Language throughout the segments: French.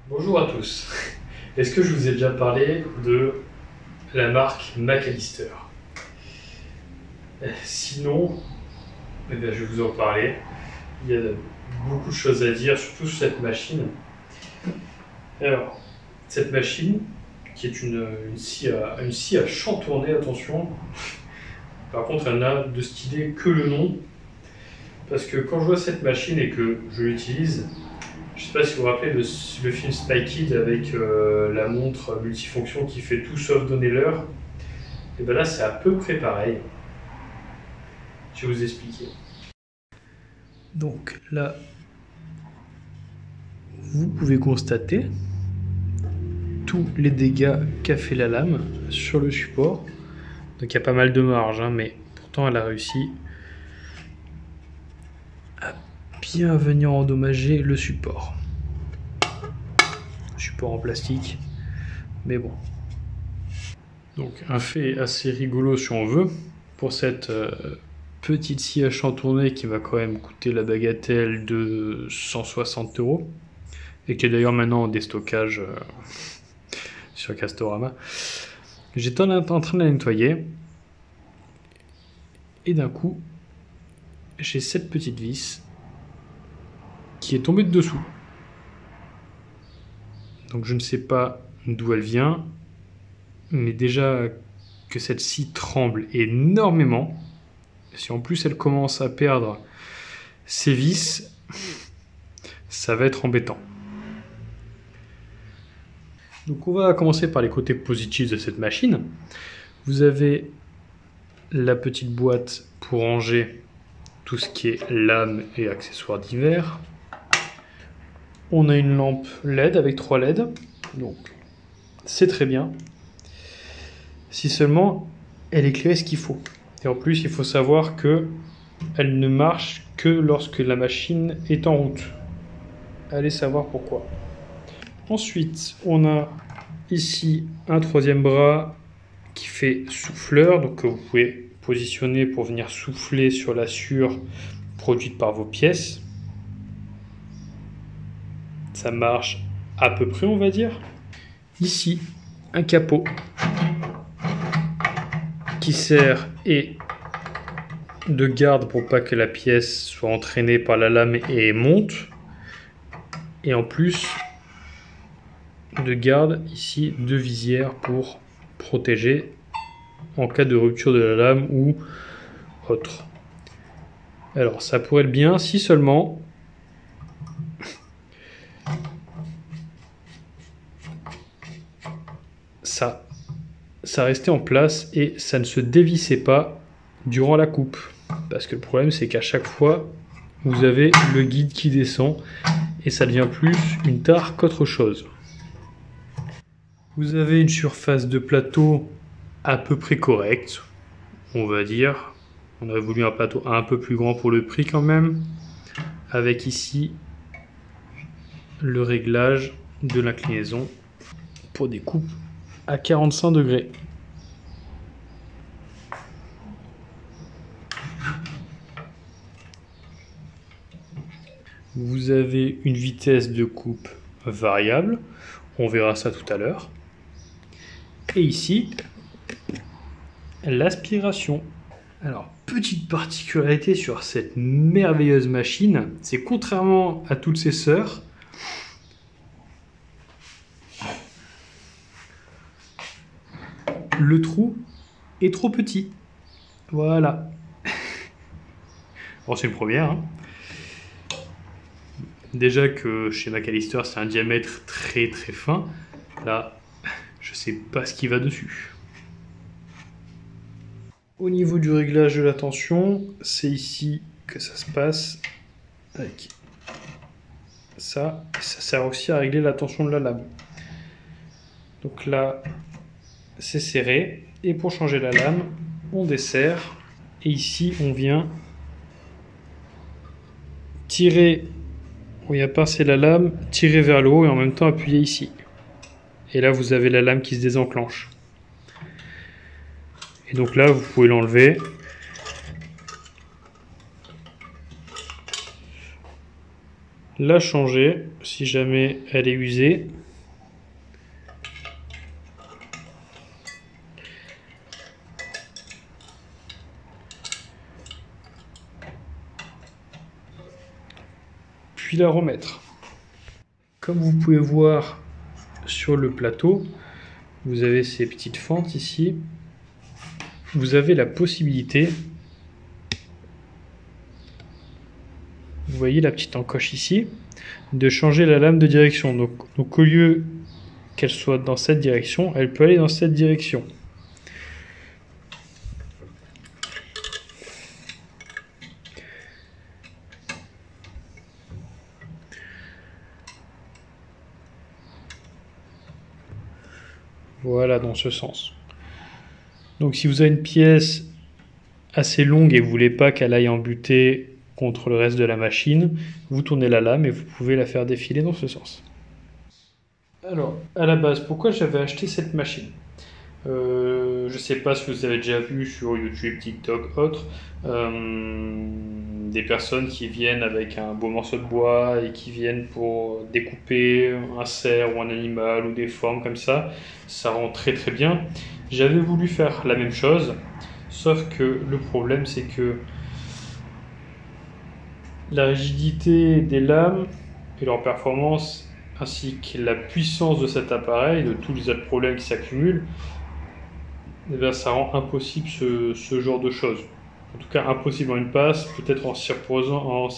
Bonjour à tous. Est-ce que je vous ai déjà parlé de la marque McAllister? Sinon, eh bien, je vais vous en parler. Il y a beaucoup de choses à dire, surtout sur cette machine. Alors, cette machine, qui est une scie à chantourner, attention. Par contre, elle n'a de stylé que le nom. Parce que quand je vois cette machine et que je l'utilise, je ne sais pas si vous vous rappelez le film Spy Kid avec la montre multifonction qui fait tout sauf donner l'heure. Et bien là, c'est à peu près pareil. Je vais vous expliquer. Donc là, vous pouvez constater tous les dégâts qu'a fait la lame sur le support. Donc il y a pas mal de marge, hein, mais pourtant elle a réussi à bien venir endommager le support. Support en plastique, mais bon. Donc un fait assez rigolo si on veut, pour cette petite scie à chantourner qui va quand même coûter la bagatelle de 160 €, et qui est d'ailleurs maintenant en déstockage sur Castorama. J'étais en train de la nettoyer, et d'un coup, j'ai cette petite vis qui est tombée de dessous. Donc je ne sais pas d'où elle vient, mais déjà que cette scie tremble énormément. Si en plus elle commence à perdre ses vis, ça va être embêtant. Donc on va commencer par les côtés positifs de cette machine. Vous avez la petite boîte pour ranger tout ce qui est lames et accessoires divers. On a une lampe LED avec 3 LED, donc c'est très bien. Si seulement elle éclairait ce qu'il faut. Et en plus, il faut savoir que elle ne marche que lorsque la machine est en route. Allez savoir pourquoi. Ensuite, on a ici un troisième bras qui fait souffleur, donc que vous pouvez positionner pour venir souffler sur la suture produite par vos pièces. Ça marche à peu près, on va dire. Ici, un capot qui sert et de garde pour pas que la pièce soit entraînée par la lame et monte. Et en plus de garde ici deux visières pour protéger en cas de rupture de la lame ou autre. Alors ça pourrait être bien si seulement ça restait en place et ça ne se dévissait pas durant la coupe. Parce que le problème c'est qu'à chaque fois vous avez le guide qui descend et ça devient plus une tare qu'autre chose. Vous avez une surface de plateau à peu près correcte, on va dire. On aurait voulu un plateau un peu plus grand pour le prix quand même. Avec ici le réglage de l'inclinaison pour des coupes à 45 degrés. Vous avez une vitesse de coupe variable, on verra ça tout à l'heure. Et ici, l'aspiration. Alors, petite particularité sur cette merveilleuse machine, c'est contrairement à toutes ses sœurs, le trou est trop petit. Voilà. Bon, c'est une première. Hein. Déjà que chez McAllister, c'est un diamètre très très fin. Là, je sais pas ce qui va dessus. Au niveau du réglage de la tension, c'est ici que ça se passe avec ça. Ça sert aussi à régler la tension de la lame. Donc là, c'est serré. Et pour changer la lame, on desserre. Et ici, on vient tirer, on vient pincer la lame, tirer vers le haut et en même temps appuyer ici. Et là, vous avez la lame qui se désenclenche. Et donc là, vous pouvez l'enlever. la changer si jamais elle est usée. Puis la remettre. Comme vous pouvez voir sur le plateau, vous avez ces petites fentes ici. Vous avez la possibilité, vous voyez la petite encoche ici, de changer la lame de direction. Donc au lieu qu'elle soit dans cette direction, elle peut aller dans cette direction. Voilà, dans ce sens. Donc si vous avez une pièce assez longue et vous ne voulez pas qu'elle aille en butée contre le reste de la machine, vous tournez la lame et vous pouvez la faire défiler dans ce sens. Alors, à la base, pourquoi j'avais acheté cette machine? Je ne sais pas si vous avez déjà vu sur YouTube, TikTok, autres, des personnes qui viennent avec un beau morceau de bois et qui viennent pour découper un cerf ou un animal ou des formes comme ça. Ça rend très très bien. J'avais voulu faire la même chose, sauf que le problème c'est que la rigidité des lames et leur performance ainsi que la puissance de cet appareil, de tous les autres problèmes qui s'accumulent, eh bien, ça rend impossible ce genre de choses. En tout cas, impossible en une passe, peut-être en s'y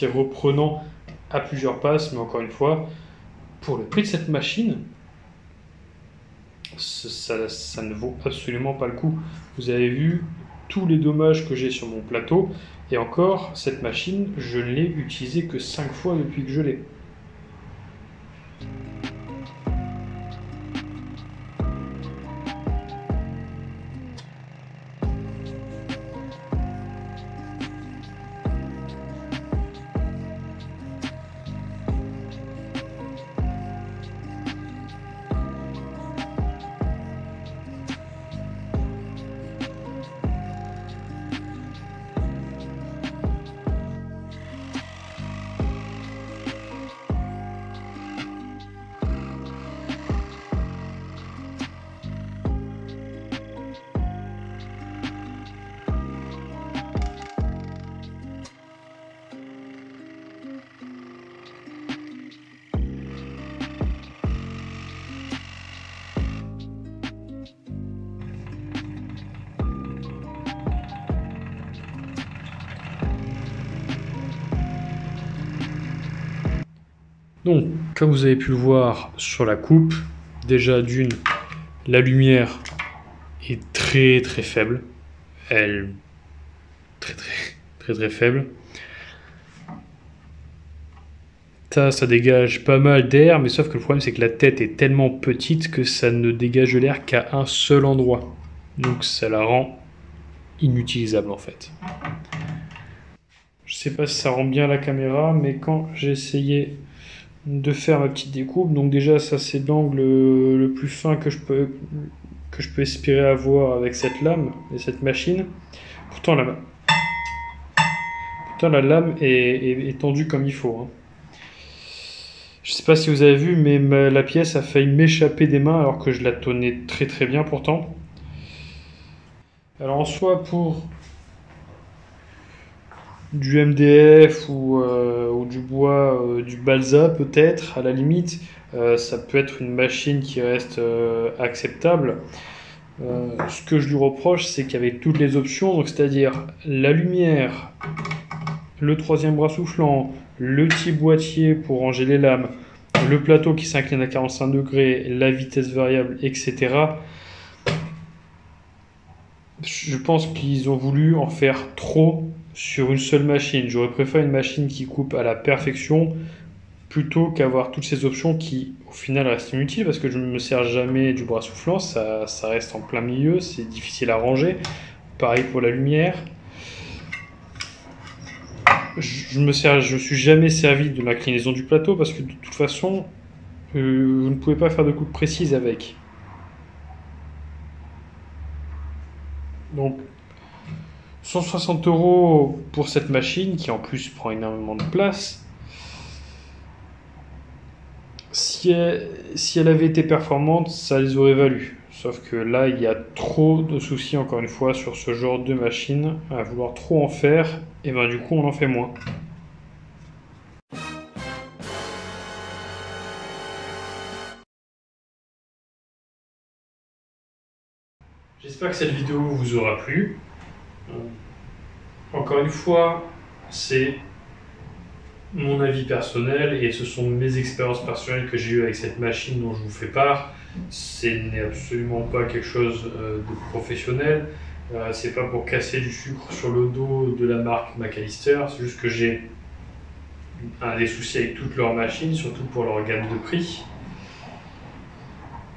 reprenant à plusieurs passes, mais encore une fois, pour le prix de cette machine, ça ne vaut absolument pas le coup. Vous avez vu tous les dommages que j'ai sur mon plateau, et encore, cette machine, je ne l'ai utilisée que 5 fois depuis que je l'ai. Donc, comme vous avez pu le voir sur la coupe, déjà d'une, la lumière est très très faible. Elle très faible. Ça dégage pas mal d'air, mais sauf que le problème c'est que la tête est tellement petite que ça ne dégage de l'air qu'à un seul endroit. Donc ça la rend inutilisable en fait. Je sais pas si ça rend bien la caméra, mais quand j'ai essayé de faire ma petite découpe, donc déjà ça c'est l'angle le plus fin que je peux espérer avoir avec cette lame et cette machine. Pourtant la lame est tendue comme il faut, hein. Je sais pas si vous avez vu, mais la pièce a failli m'échapper des mains alors que je la tenais très très bien pourtant. Alors en soi, pour du MDF ou du bois, du balsa peut-être, à la limite, ça peut être une machine qui reste acceptable. Ce que je lui reproche, c'est qu'avec toutes les options, donc c'est-à-dire la lumière, le troisième bras soufflant, le petit boîtier pour ranger les lames, le plateau qui s'incline à 45 degrés, la vitesse variable, etc. Je pense qu'ils ont voulu en faire trop sur une seule machine. J'aurais préféré une machine qui coupe à la perfection plutôt qu'avoir toutes ces options qui, au final, restent inutiles parce que je ne me sers jamais du bras soufflant, ça reste en plein milieu, c'est difficile à ranger. Pareil pour la lumière. Je suis jamais servi de l'inclinaison du plateau parce que de toute façon, vous ne pouvez pas faire de coupe précise avec. Donc, 160 € pour cette machine qui en plus prend énormément de place. Si elle avait été performante, ça les aurait valu. Sauf que là, il y a trop de soucis, encore une fois, sur ce genre de machine. À vouloir trop en faire, et ben du coup, on en fait moins. J'espère que cette vidéo vous aura plu. Encore une fois, c'est mon avis personnel et ce sont mes expériences personnelles que j'ai eues avec cette machine dont je vous fais part. Ce n'est absolument pas quelque chose de professionnel. C'est pas pour casser du sucre sur le dos de la marque McAllister. C'est juste que j'ai des soucis avec toutes leurs machines, surtout pour leur gamme de prix.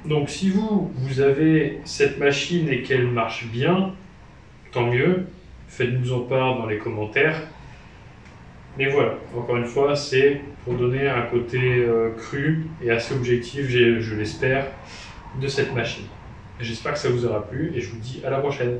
Donc si vous avez cette machine et qu'elle marche bien, tant mieux, faites-nous en part dans les commentaires. Mais voilà, encore une fois, c'est pour donner un côté cru et assez objectif, je l'espère, de cette machine. J'espère que ça vous aura plu et je vous dis à la prochaine.